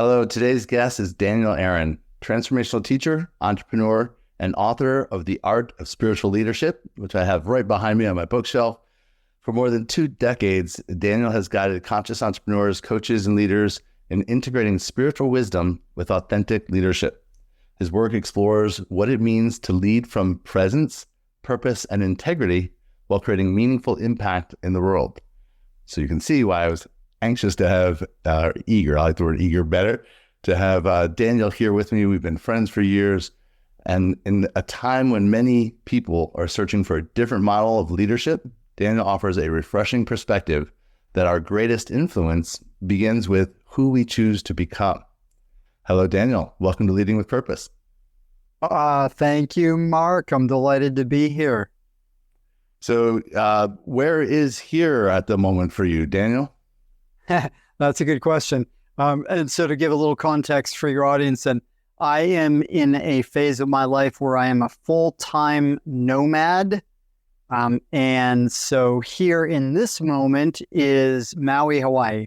Hello, today's guest is Daniel Aaron, transformational teacher, entrepreneur, and author of The Art of Spiritual Leadership, which I have right behind me on my bookshelf. For more than 2 decades, Daniel has guided conscious entrepreneurs, coaches, and leaders in integrating spiritual wisdom with authentic leadership. His work explores what it means to lead from presence, purpose, and integrity while creating meaningful impact in the world. So you can see why I was anxious to have eager, I like the word eager better, to have Daniel here with me. We've been friends for years. And in a time when many people are searching for a different model of leadership, Daniel offers a refreshing perspective that our greatest influence begins with who we choose to become. Hello, Daniel. Welcome to Leading with Purpose. Thank you, Mark. I'm delighted to be here. So where is here at the moment for you, Daniel? That's a good question. And so to give a little context for your audience, and I am in a phase of my life where I am a full-time nomad. And so here in this moment is Maui, Hawaii.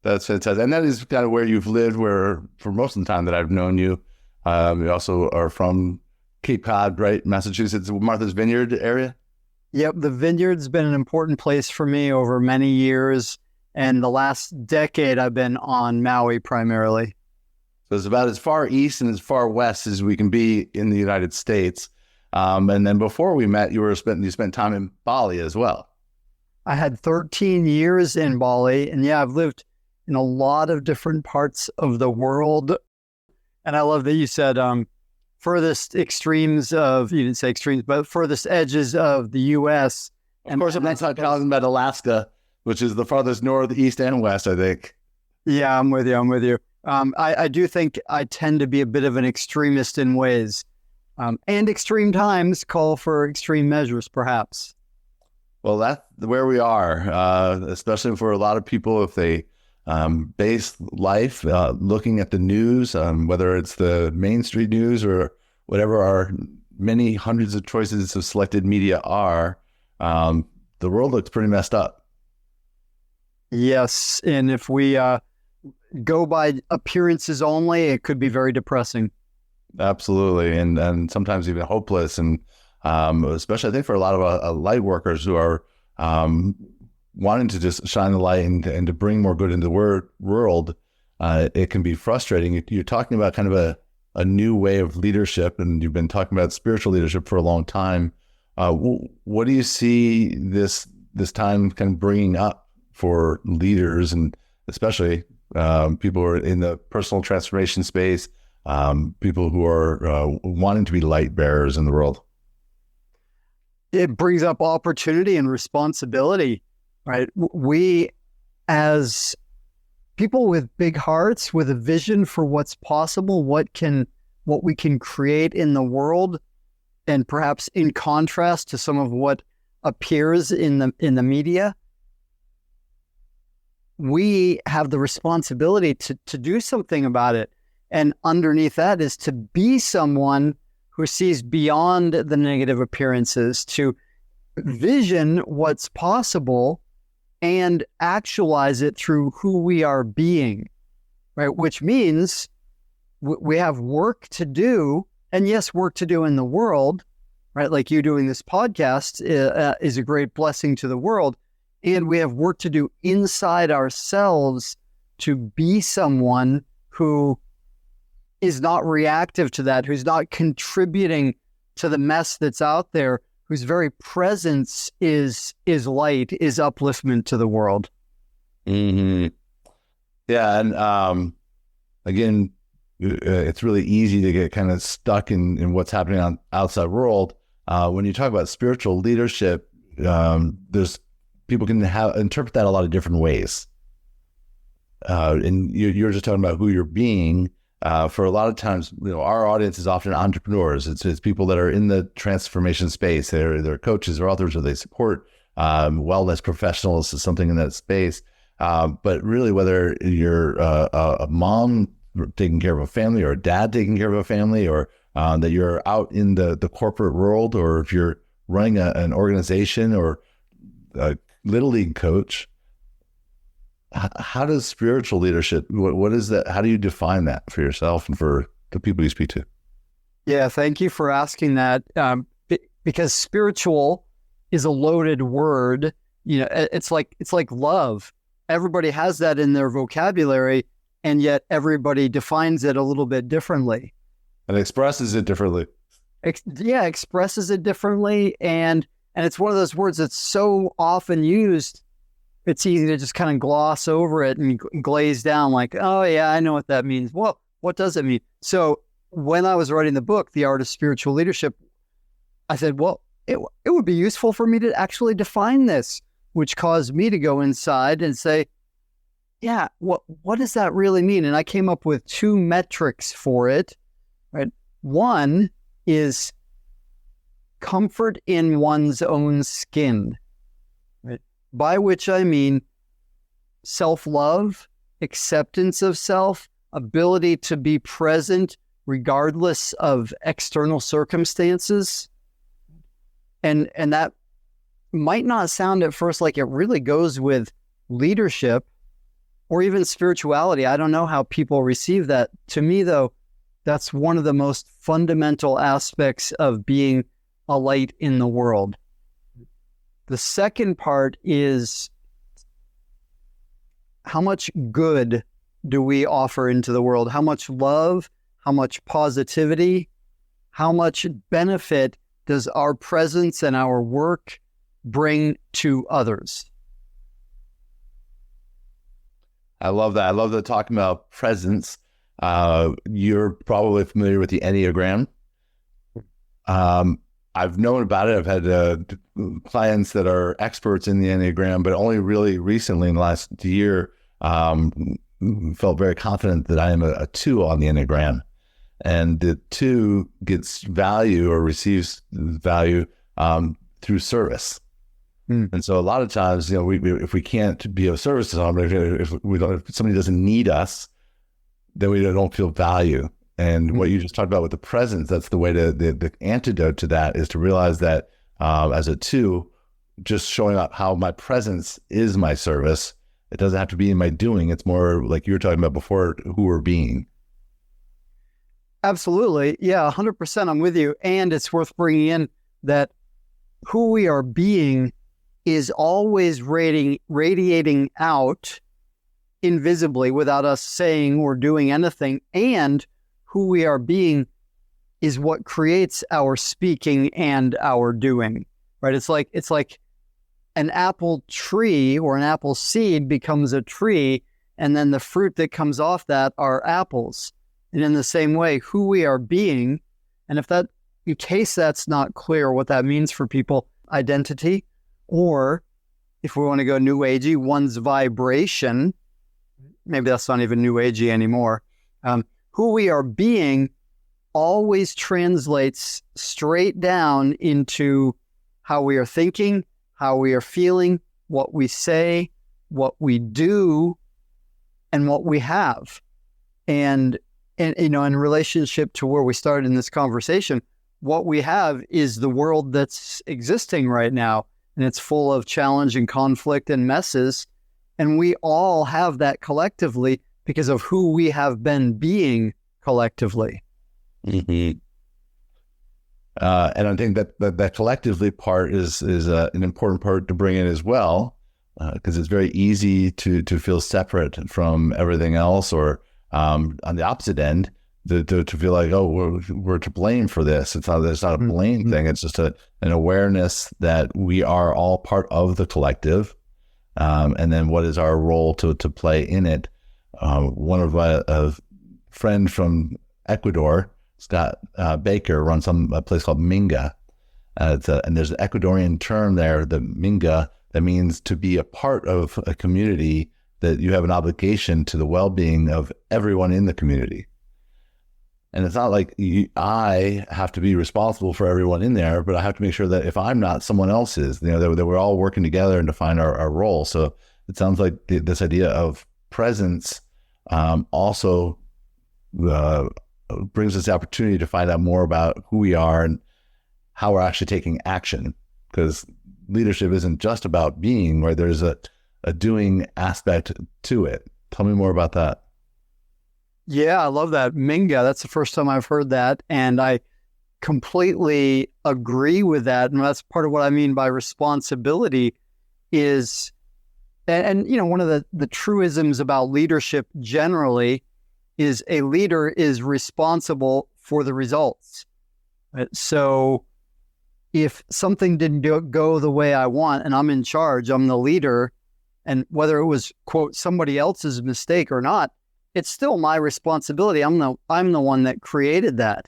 That's fantastic. And that is kind of where you've lived for most of the time that I've known you. You also are from Cape Cod, right? Massachusetts, Martha's Vineyard area? Yep. The Vineyard's been an important place for me over many years. And the last decade, I've been on Maui primarily. So it's about as far east and as far west as we can be in the United States. And then before we met, you spent time in Bali as well. I had 13 years in Bali. And yeah, I've lived in a lot of different parts of the world. And I love that you said furthest extremes of, you didn't say extremes, but furthest edges of the U.S. Of course, I'm not talking about Alaska, which is the farthest north, east, and west, I think. Yeah, I'm with you. I do think I tend to be a bit of an extremist in ways. And extreme times call for extreme measures, perhaps. Well, that's where we are, especially for a lot of people, if they base life looking at the news, whether it's the Main Street news or whatever our many hundreds of choices of selected media are, the world looks pretty messed up. Yes, and if we go by appearances only, it could be very depressing. Absolutely, and sometimes even hopeless, and especially I think for a lot of light workers who are wanting to just shine the light and to bring more good into the world, it can be frustrating. You're talking about kind of a new way of leadership, and you've been talking about spiritual leadership for a long time. What do you see this time kind of bringing up for leaders, and especially people who are in the personal transformation space, people who are wanting to be light bearers in the world? It brings up opportunity and responsibility, right? We, as people with big hearts, with a vision for what's possible, what we can create in the world, and perhaps in contrast to some of what appears in the media, we have the responsibility to do something about it. And underneath that is to be someone who sees beyond the negative appearances, to vision what's possible and actualize it through who we are being, right? Which means we have work to do, and yes, work to do in the world, right? Like you doing this podcast is a great blessing to the world. And we have work to do inside ourselves to be someone who is not reactive to that, who's not contributing to the mess that's out there, whose very presence is light, is upliftment to the world. Mm-hmm. Yeah, and again, it's really easy to get kind of stuck in what's happening on outside world. When you talk about spiritual leadership, there's people can interpret that a lot of different ways. And you're just talking about who you're being. For a lot of times, our audience is often entrepreneurs. It's people that are in the transformation space. They're coaches or authors, or they support wellness professionals or something in that space. But really, whether you're a mom taking care of a family, or a dad taking care of a family, or that you're out in the corporate world, or if you're running an organization or a little league coach, how does spiritual leadership, what is that? How do you define that for yourself and for the people you speak to? Yeah, thank you for asking that. Because spiritual is a loaded word. It's like love. Everybody has that in their vocabulary, and yet everybody defines it a little bit differently. And expresses it differently. Expresses it differently, and it's one of those words that's so often used, it's easy to just kind of gloss over it and glaze down like, oh yeah, I know what that means. Well, what does it mean? So when I was writing the book, The Art of Spiritual Leadership, I said, well, it would be useful for me to actually define this, which caused me to go inside and say, yeah, what does that really mean? And I came up with 2 metrics for it, right? One is comfort in one's own skin, right? By which I mean self-love, acceptance of self, ability to be present regardless of external circumstances. And that might not sound at first like it really goes with leadership or even spirituality. I don't know how people receive that. To me, though, that's one of the most fundamental aspects of being a light in the world. The second part is how much good do we offer into the world? How much love, how much positivity, how much benefit does our presence and our work bring to others? I love that. I love that talking about presence. You're probably familiar with the Enneagram. I've known about it. I've had clients that are experts in the Enneagram, but only really recently in the last year felt very confident that I am a 2 on the Enneagram. And the 2 gets value or receives value through service. And so a lot of times, if we can't be of service to somebody, if somebody doesn't need us, then we don't feel value. And what you just talked about with the presence, that's the way the antidote to that is to realize that as a 2, just showing up how my presence is my service. It doesn't have to be in my doing. It's more like you were talking about before, who we're being. Absolutely. Yeah, 100% I'm with you. And it's worth bringing in that who we are being is always radiating out invisibly without us saying or doing anything. And who we are being is what creates our speaking and our doing, right? It's like an apple tree or an apple seed becomes a tree, and then the fruit that comes off that are apples. And in the same way, who we are being, and in case that's not clear what that means for people, identity, or if we want to go new agey, one's vibration, maybe that's not even new agey anymore. Who we are being always translates straight down into how we are thinking, how we are feeling, what we say, what we do, and what we have. And in relationship to where we started in this conversation, what we have is the world that's existing right now, and it's full of challenge and conflict and messes. And we all have that collectively because of who we have been being collectively. Mm-hmm. And I think that collectively part is an important part to bring in as well, because it's very easy to feel separate from everything else, or on the opposite end, to feel like, oh, we're to blame for this. It's not a blame thing. It's just an awareness that we are all part of the collective, and then what is our role to play in it. One of a friend from Ecuador, Scott Baker, runs a place called Minga. And there's an Ecuadorian term there, the Minga, that means to be a part of a community, that you have an obligation to the well-being of everyone in the community. And it's not like I have to be responsible for everyone in there, but I have to make sure that if I'm not, someone else is, that we're all working together and define our role. So it sounds like this idea of presence also brings us the opportunity to find out more about who we are and how we're actually taking action, because leadership isn't just about being, where there's a doing aspect to it. Tell me more about that. Yeah, I love that. Minga, that's the first time I've heard that. And I completely agree with that. And that's part of what I mean by responsibility is, and you know, one of the truisms about leadership generally is a leader is responsible for the results. Right? So if something didn't go the way I want and I'm in charge, I'm the leader, and whether it was, quote, somebody else's mistake or not, it's still my responsibility. I'm the one that created that.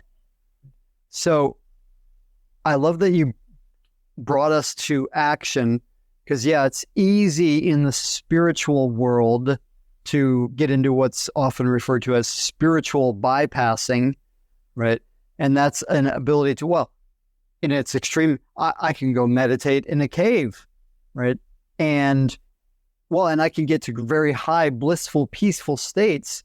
So I love that you brought us to action, because yeah, it's easy in the spiritual world to get into what's often referred to as spiritual bypassing, right? And that's an ability to, well, in its extreme, I can go meditate in a cave, right? And I can get to very high, blissful, peaceful states.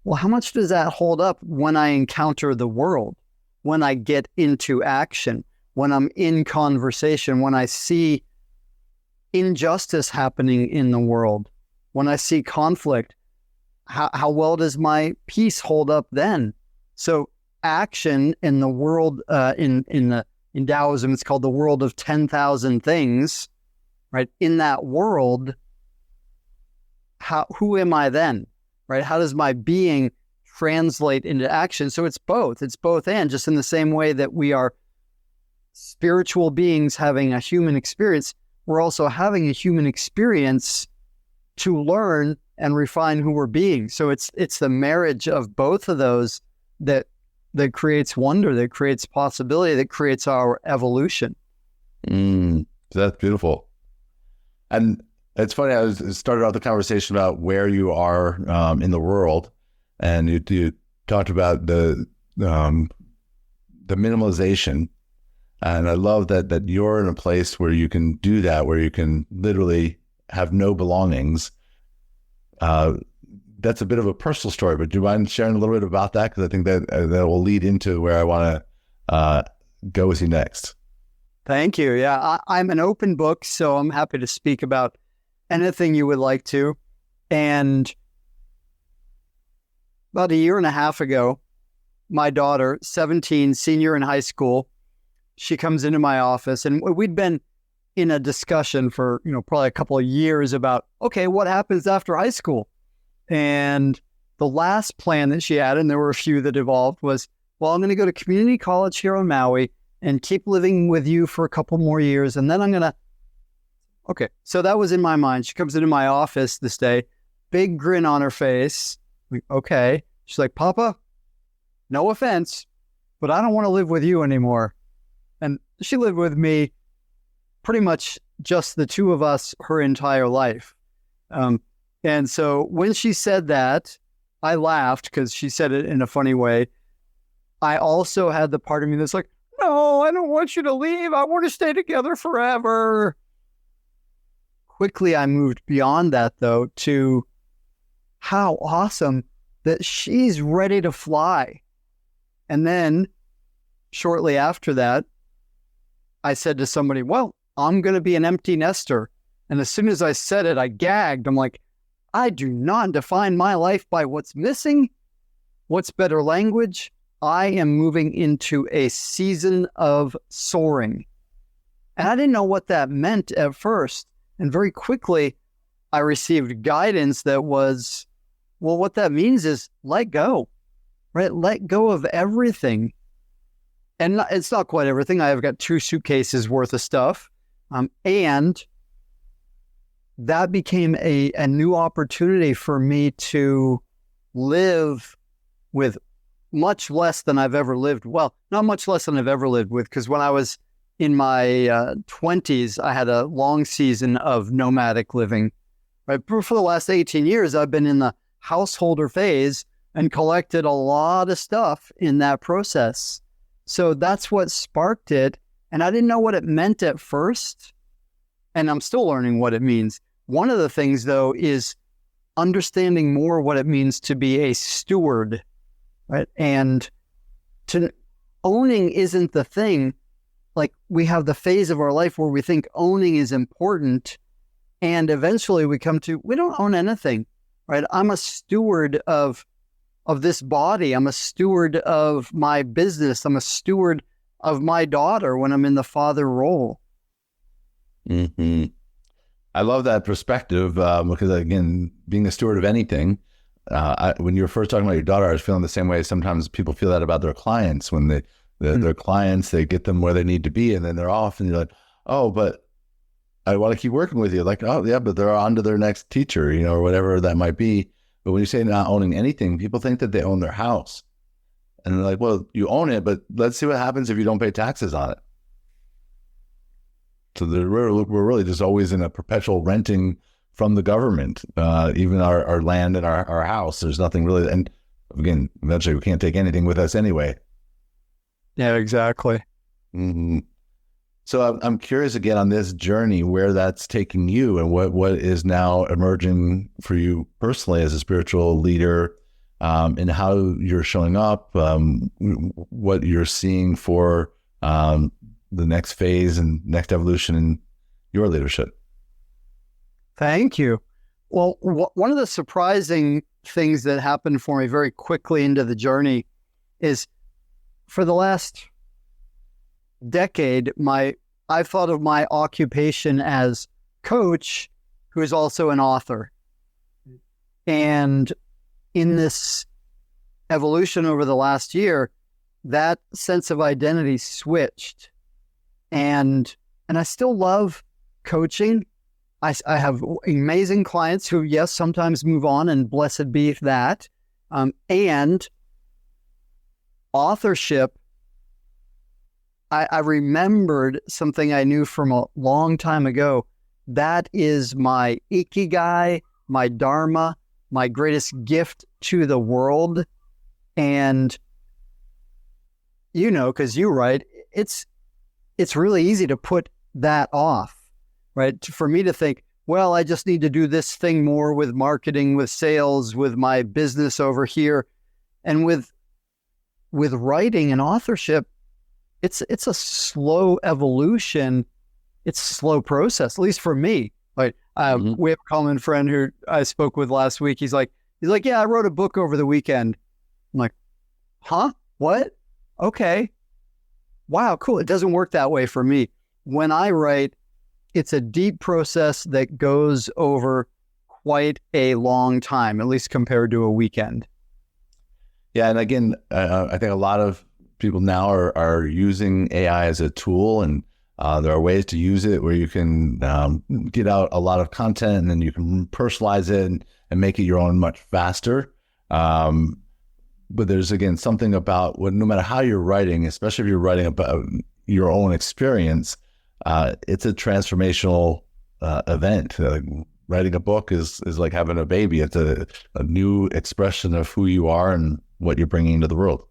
Well, how much does that hold up when I encounter the world, when I get into action, when I'm in conversation, when I see injustice happening in the world, when I see conflict? How well does my peace hold up then? So action in the world, in Taoism, it's called the world of 10,000 things, right? In that world, who am I then, right? How does my being translate into action? So it's both and, just in the same way that we are spiritual beings having a human experience, we're also having a human experience to learn and refine who we're being. So it's the marriage of both of those that creates wonder, that creates possibility, that creates our evolution. That's beautiful. And it's funny, I started out the conversation about where you are in the world, and you talked about the minimalization. And I love that you're in a place where you can do that, where you can literally have no belongings. That's a bit of a personal story, but do you mind sharing a little bit about that? Because I think that will lead into where I want to go with you next. Thank you. Yeah, I'm an open book, so I'm happy to speak about anything you would like to. And about a year and a half ago, my daughter, 17, senior in high school, she comes into my office, and we'd been in a discussion for, probably a couple of years about, okay, what happens after high school? And the last plan that she had, and there were a few that evolved, was, well, I'm going to go to community college here on Maui and keep living with you for a couple more years. And then I'm going to, okay. So that was in my mind. She comes into my office this day, big grin on her face. Okay. She's like, Papa, no offense, but I don't want to live with you anymore. And she lived with me pretty much just the two of us her entire life. And so when she said that, I laughed because she said it in a funny way. I also had the part of me that's like, no, I don't want you to leave. I want to stay together forever. Quickly, I moved beyond that, though, to how awesome that she's ready to fly. And then shortly after that, I said to somebody, well, I'm going to be an empty nester. And as soon as I said it, I gagged. I'm like, I do not define my life by what's missing. What's better language? I am moving into a season of soaring. And I didn't know what that meant at first. And very quickly, I received guidance that was, well, what that means is let go, right? Let go of everything. And it's not quite everything. I've got 2 suitcases worth of stuff. And that became a new opportunity for me to live with much less than I've ever lived. Well, not much less than I've ever lived with, because when I was in my 20s, I had a long season of nomadic living. Right? For the last 18 years, I've been in the householder phase and collected a lot of stuff in that process. So that's what sparked it. And I didn't know what it meant at first. And I'm still learning what it means. One of the things, though, is understanding more what it means to be a steward, right? And owning isn't the thing. Like, we have the phase of our life where we think owning is important, And eventually we come to, we don't own anything, right? I'm a steward of this body. I'm a steward of my business. I'm a steward of my daughter when I'm in the father role. Mm-hmm. I love that perspective because, again, being a steward of anything, when you were first talking about your daughter, I was feeling the same way. Sometimes people feel that about their clients when their clients, they get them where they need to be, and then they're off, and you're like, oh, but I want to keep working with you. Like, oh, yeah, but they're on to their next teacher, or whatever that might be. But when you say not owning anything, people think that they own their house. And they're like, well, you own it, but let's see what happens if you don't pay taxes on it. So we're really just always in a perpetual renting from the government, even our land and our house. There's nothing really. And again, eventually we can't take anything with us anyway. Yeah, exactly. Mm-hmm. So I'm curious again on this journey, where that's taking you and what is now emerging for you personally as a spiritual leader, and how you're showing up, what you're seeing for the next phase and next evolution in your leadership. Thank you. Well, one of the surprising things that happened for me very quickly into the journey is, for the last decade, I've thought of my occupation as coach, who is also an author. And in this evolution over the last year, that sense of identity switched. And I still love coaching. I have amazing clients who, yes, sometimes move on, and blessed be that. And authorship, I remembered something I knew from a long time ago. That is my ikigai, my dharma, my greatest gift to the world. And, because you write, it's really easy to put that off, right? For me to think, well, I just need to do this thing more with marketing, with sales, with my business over here. And with writing and authorship, it's a slow evolution. It's a slow process, at least for me. Like, we have a common friend who I spoke with last week. He's like, yeah, I wrote a book over the weekend. I'm like, huh? What? Okay. Wow, cool. It doesn't work that way for me. When I write, it's a deep process that goes over quite a long time, at least compared to a weekend. Yeah. And again, I think a lot of people now are using AI as a tool, and there are ways to use it where you can get out a lot of content, and then you can personalize it and make it your own much faster. But there's, again, something about no matter how you're writing, especially if you're writing about your own experience, it's a transformational event. Writing a book is like having a baby. It's a new expression of who you are and what you're bringing into the world.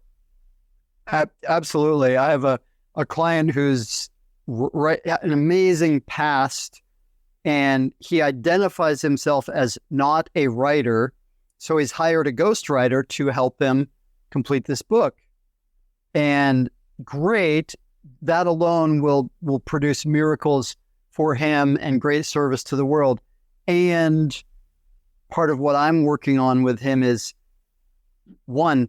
Absolutely. I have a client who's an amazing past, and he identifies himself as not a writer. So he's hired a ghostwriter to help him complete this book. And great, that alone will produce miracles for him and great service to the world. And part of what I'm working on with him is, one,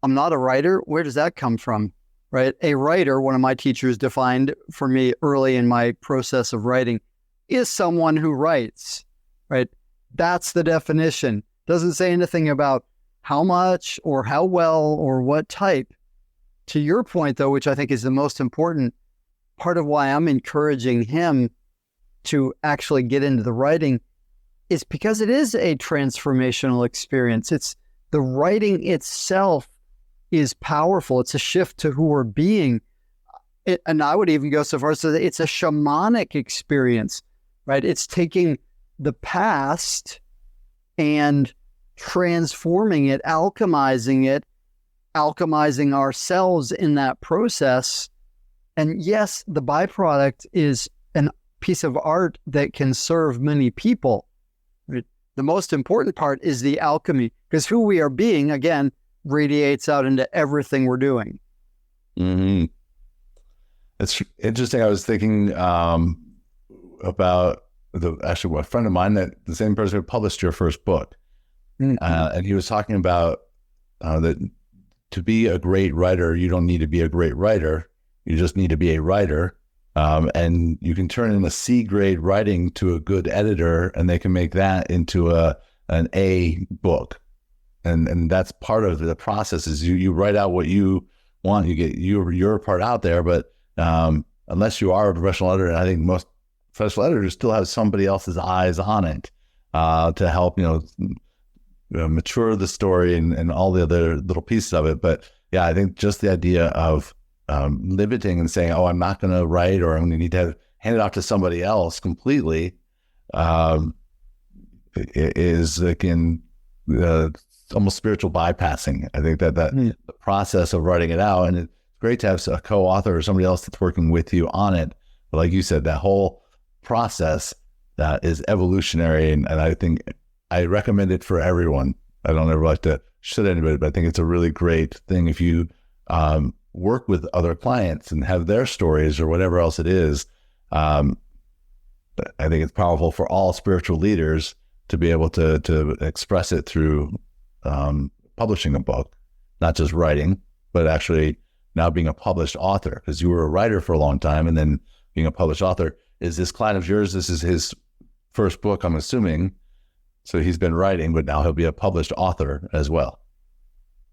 I'm not a writer. Where does that come from? Right? A writer, one of my teachers defined for me early in my process of writing, is someone who writes, right? That's the definition. Doesn't say anything about how much or how well or what type. To your point, though, which I think is the most important, part of why I'm encouraging him to actually get into the writing is because it is a transformational experience. It's the writing itself is powerful. It's a shift to who we're being. And I would even go so far as to say it's a shamanic experience, right? It's taking the past and transforming it, alchemizing ourselves in that process. And yes, the byproduct is a piece of art that can serve many people. Right? The most important part is the alchemy, because who we are being, again, radiates out into everything we're doing. Mm-hmm. It's interesting. I was thinking about actually a friend of mine, that the same person who published your first book. Mm-hmm. And he was talking about that to be a great writer, you don't need to be a great writer. You just need to be a writer. And you can turn in a C grade writing to a good editor, and they can make that into an A book. And that's part of the process. Is you write out what you want, you get your part out there. But unless you are a professional editor, and I think most professional editors still have somebody else's eyes on it to help mature the story and all the other little pieces of it. But yeah, I think just the idea of limiting and saying, oh, I'm not going to write, or I'm going to need to hand it off to somebody else completely, is again almost spiritual bypassing. I think that the process of writing it out, and it's great to have a co-author or somebody else that's working with you on it. But like you said, that whole process that is evolutionary, and I think I recommend it for everyone. I don't ever like to shit anybody, but I think it's a really great thing if you work with other clients and have their stories or whatever else it is. I think it's powerful for all spiritual leaders to be able to express it through publishing a book, not just writing, but actually now being a published author, because you were a writer for a long time and then being a published author. Is this client of yours, this is his first book, I'm assuming. So he's been writing, but now he'll be a published author as well.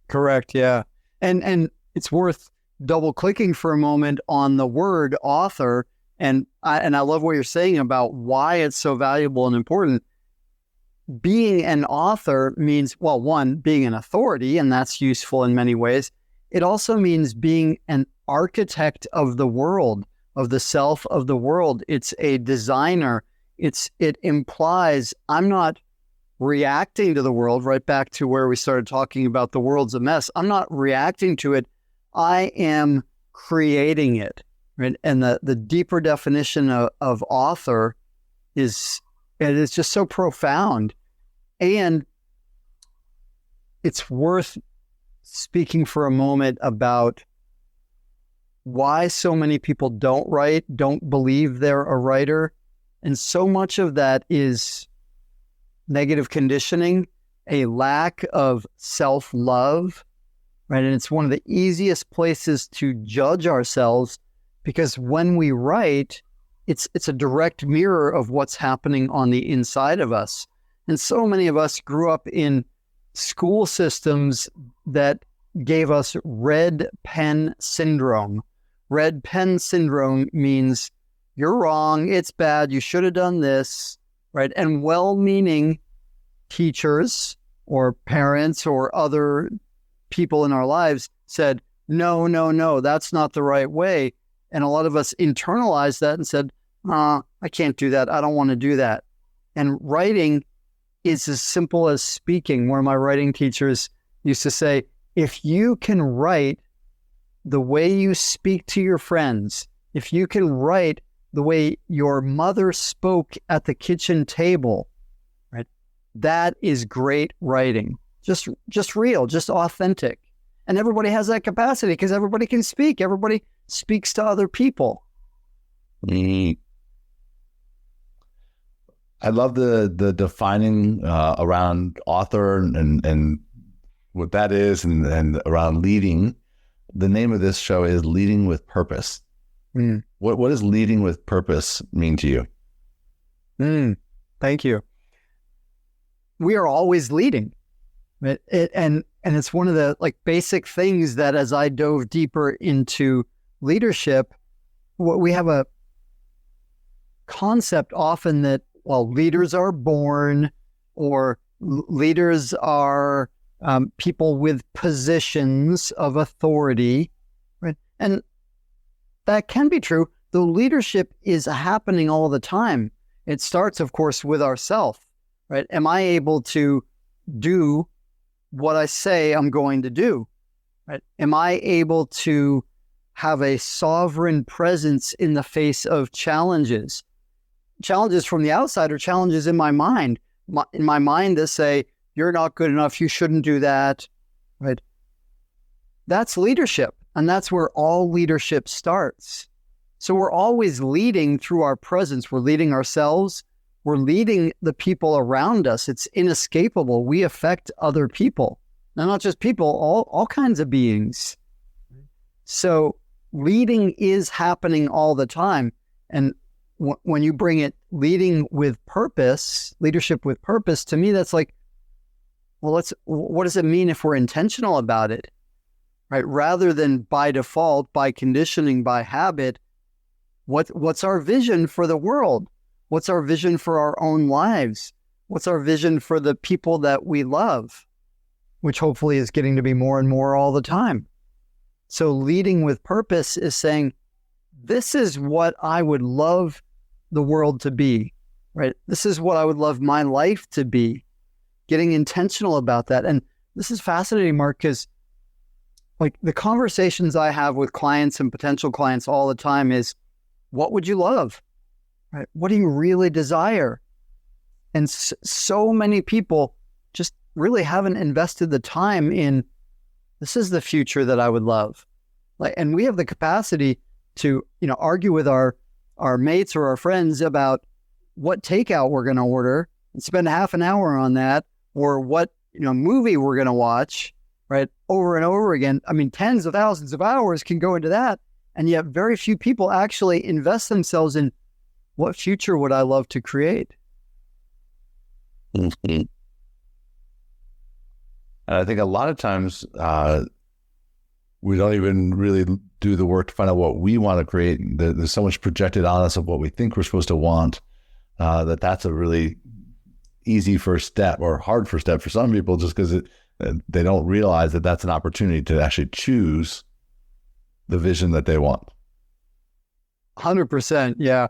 Correct. Yeah. And it's worth double clicking for a moment on the word author. And I love what you're saying about why it's so valuable and important. Being an author means, well, one, being an authority, and that's useful in many ways. It also means being an architect of the world, of the self of the world. It's a designer. It implies I'm not reacting to the world, right back to where we started talking about the world's a mess. I'm not reacting to it. I am creating it. Right? And the deeper definition of author is just so profound. And it's worth speaking for a moment about why so many people don't write, don't believe they're a writer. And so much of that is negative conditioning, a lack of self-love, right? And it's one of the easiest places to judge ourselves, because when we write, it's a direct mirror of what's happening on the inside of us. And so many of us grew up in school systems that gave us red pen syndrome. Red pen syndrome means you're wrong, it's bad, you should have done this, right? And well-meaning teachers or parents or other people in our lives said, no, that's not the right way. And a lot of us internalized that and said, I can't do that. I don't want to do that. And writing is as simple as speaking. One of my writing teachers used to say, if you can write the way you speak to your friends, if you can write the way your mother spoke at the kitchen table, right? That is great writing. Just real, just authentic. And everybody has that capacity because everybody can speak. Everybody speaks to other people. Mm. I love the defining around author and what that is, and around leading. The name of this show is Leading with Purpose. Mm. What does leading with purpose mean to you? Thank you. We are always leading. And it's one of the basic things that, as I dove deeper into leadership, we have a concept often that, leaders are born, or leaders are people with positions of authority, right? And that can be true, though leadership is happening all the time. It starts, of course, with ourselves, right? Am I able to do what I say I'm going to do, right? Am I able to have a sovereign presence in the face of challenges? Challenges from the outside or challenges in my mind. In my mind that say, you're not good enough, you shouldn't do that, right? That's leadership. And that's where all leadership starts. So we're always leading through our presence. We're leading ourselves, we're leading the people around us. It's inescapable. We affect other people. Now, not just people, all kinds of beings. So leading is happening all the time. And when you bring it leading with purpose, leadership with purpose, to me, that's like, well, what does it mean if we're intentional about it, right? Rather than by default, by conditioning, by habit, what's our vision for the world? What's our vision for our own lives? What's our vision for the people that we love, which hopefully is getting to be more and more all the time. So leading with purpose is saying, this is what I would love the world to be, right? This is what I would love my life to be. Getting intentional about that. And this is fascinating, Mark, because like the conversations I have with clients and potential clients all the time is, what would you love? Right? What do you really desire? And so many people just really haven't invested the time in, this is the future that I would love. Like, and we have the capacity to, argue with our mates or our friends about what takeout we're going to order and spend half an hour on that, or what, movie we're going to watch, right? Over and over again. I mean, tens of thousands of hours can go into that. And yet very few people actually invest themselves in, what future would I love to create? Mm-hmm. And I think a lot of times we don't even really do the work to find out what we want to create. There's so much projected on us of what we think we're supposed to want, that's a really easy first step, or hard first step for some people, just because they don't realize that that's an opportunity to actually choose the vision that they want. 100%. Yeah.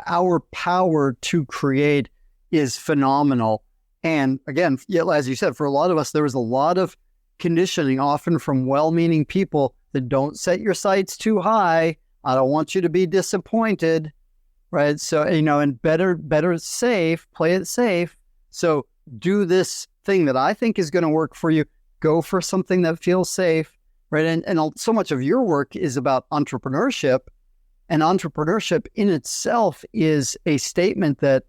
Our power to create is phenomenal. And again, as you said, for a lot of us, there was a lot of conditioning, often from well-meaning people, that don't set your sights too high. I don't want you to be disappointed, right? So, and better safe, play it safe. So do this thing that I think is going to work for you. Go for something that feels safe, right? And so much of your work is about entrepreneurship, and entrepreneurship in itself is a statement that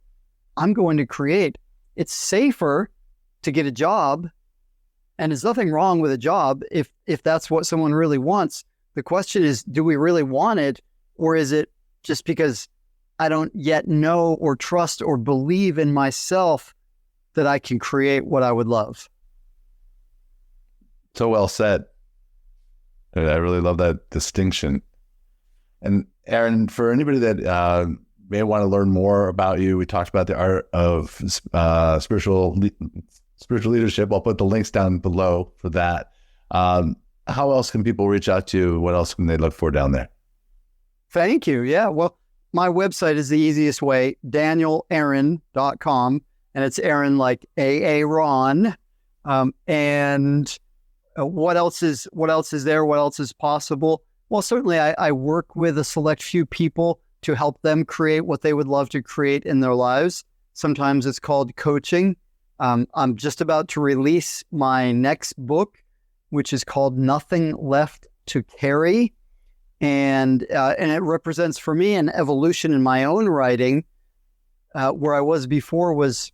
I'm going to create. It's safer to get a job, and there's nothing wrong with a job if that's what someone really wants. The question is, do we really want it, or is it just because I don't yet know or trust or believe in myself that I can create what I would love? So well said. I really love that distinction. And Aaron, for anybody that may want to learn more about you, we talked about the art of spiritual leadership. I'll put the links down below for that. How else can people reach out to you? What else can they look for down there? Thank you. Yeah. Well, my website is the easiest way, danielaaron.com. And it's Aaron like Aaron. And what else is there? What else is possible? Well, certainly I work with a select few people to help them create what they would love to create in their lives. Sometimes it's called coaching. I'm just about to release my next book, which is called Nothing Left to Carry. And it represents for me an evolution in my own writing. Where I was before was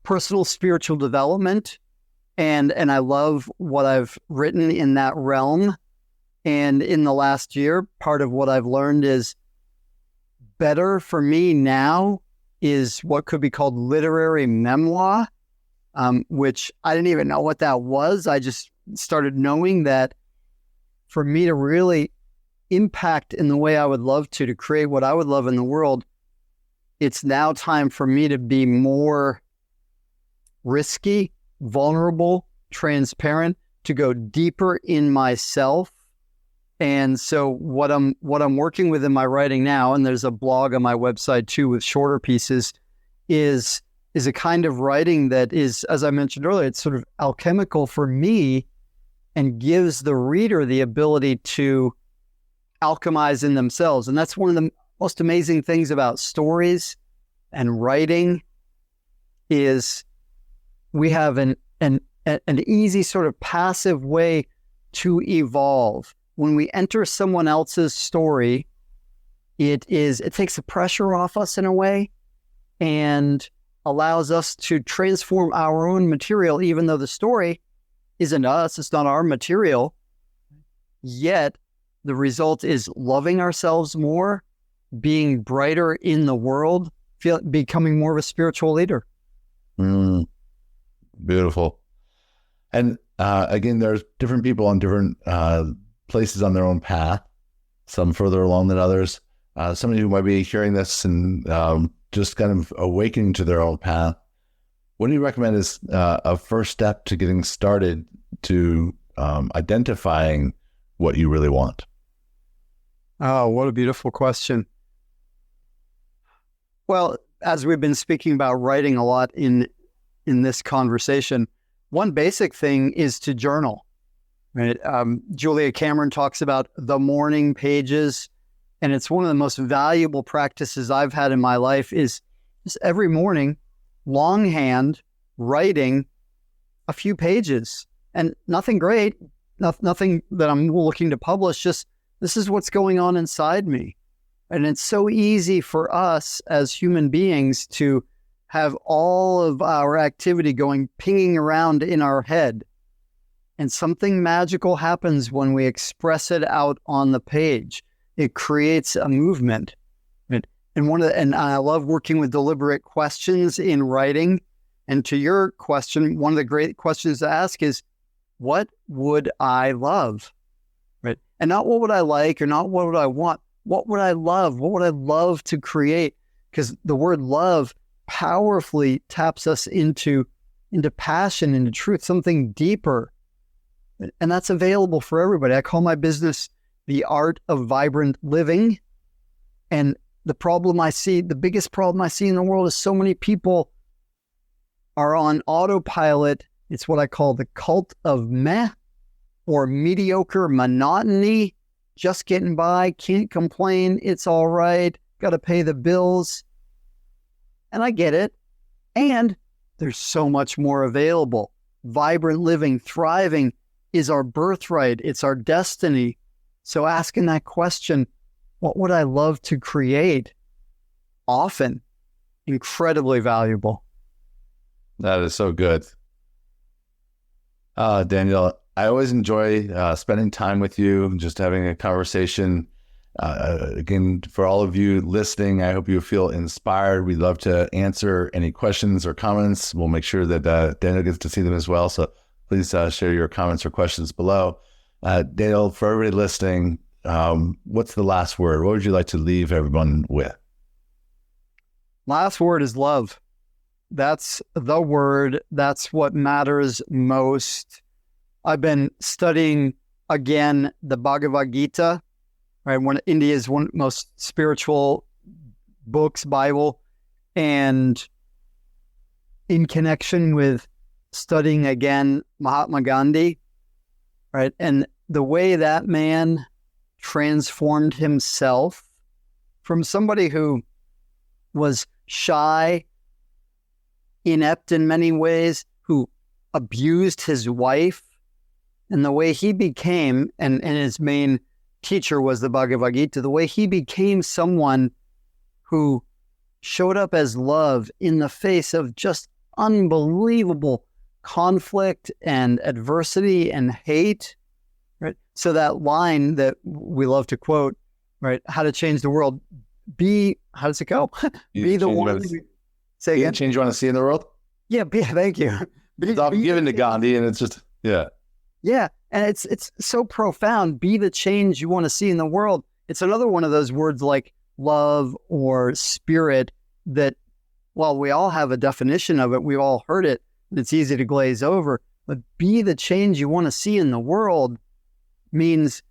personal spiritual development. And I love what I've written in that realm. And in the last year, part of what I've learned is better for me now is what could be called literary memoir, which I didn't even know what that was. I just started knowing that for me to really impact in the way I would love to create what I would love in the world, it's now time for me to be more risky, vulnerable, transparent, to go deeper in myself. And so what I'm working with in my writing now, and there's a blog on my website too with shorter pieces, is a kind of writing that is, as I mentioned earlier, it's sort of alchemical for me and gives the reader the ability to alchemize in themselves. And that's one of the most amazing things about stories and writing is we have an easy sort of passive way to evolve. When we enter someone else's story, it takes the pressure off us in a way. and allows us to transform our own material, even though the story isn't us, it's not our material. Yet the result is loving ourselves more, being brighter in the world, becoming more of a spiritual leader. Beautiful. And again, there's different people on different places on their own path, some further along than others. Somebody who might be hearing this and just kind of awakening to their own path. What do you recommend is a first step to getting started to identifying what you really want? Oh, what a beautiful question. Well, as we've been speaking about writing a lot in this conversation, one basic thing is to journal. Right? Julia Cameron talks about the morning pages, and it's one of the most valuable practices I've had in my life is just every morning, longhand writing a few pages, and nothing great, nothing that I'm looking to publish, just this is what's going on inside me. And it's so easy for us as human beings to have all of our activity going pinging around in our head. And something magical happens when we express it out on the page. It creates a movement. And I love working with deliberate questions in writing. And to your question, one of the great questions to ask is, what would I love? Right? And not what would I like or not what would I want. What would I love? What would I love to create? Because the word love powerfully taps us into passion, into truth, something deeper. And that's available for everybody. I call my business The Art of Vibrant Living. And the biggest problem I see in the world is so many people are on autopilot. It's what I call the cult of meh or mediocre monotony. Just getting by, can't complain, it's all right, got to pay the bills. And I get it. And there's so much more available. Vibrant living, thriving is our birthright. It's our destiny. So asking that question, what would I love to create? Often incredibly valuable. That is so good. Daniel, I always enjoy spending time with you and just having a conversation. Again, for all of you listening, I hope you feel inspired. We'd love to answer any questions or comments. We'll make sure that Daniel gets to see them as well. So please share your comments or questions below. Daniel, for everybody listening, what's the last word? What would you like to leave everyone with? Last word is love. That's the word. That's what matters most. I've been studying, again, the Bhagavad Gita, right? One of India's most spiritual books, Bible, and in connection with studying, again, Mahatma Gandhi, right? And the way that man transformed himself from somebody who was shy, inept in many ways, who abused his wife, and the way he became, and his main teacher was the Bhagavad Gita, the way he became someone who showed up as love in the face of just unbelievable conflict and adversity and hate, right? So that line that we love to quote, right? How to change the world. How does it go? Be the one. Say again. Change you want to see in the world? Yeah, thank you. It's all given to Gandhi, and it's just, yeah. Yeah, and it's so profound. Be the change you want to see in the world. It's another one of those words like love or spirit that, while we all have a definition of it, we've all heard it, and it's easy to glaze over. But be the change you want to see in the world means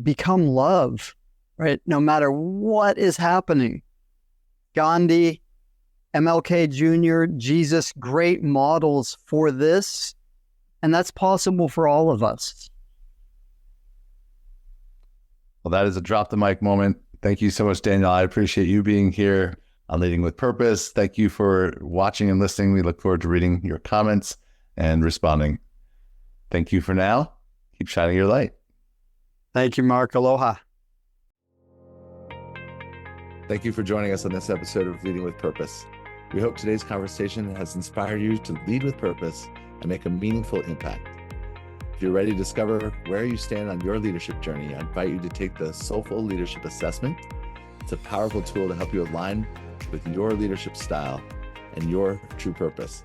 become love, right? No matter what is happening. Gandhi, MLK Jr., Jesus, great models for this. And that's possible for all of us. Well, that is a drop the mic moment. Thank you so much, Daniel. I appreciate you being here on Leading with Purpose. Thank you for watching and listening. We look forward to reading your comments and responding. Thank you for now. Keep shining your light. Thank you, Mark. Aloha. Thank you for joining us on this episode of Leading with Purpose. We hope today's conversation has inspired you to lead with purpose and make a meaningful impact. If you're ready to discover where you stand on your leadership journey, I invite you to take the Soulful Leadership Assessment. It's a powerful tool to help you align with your leadership style and your true purpose.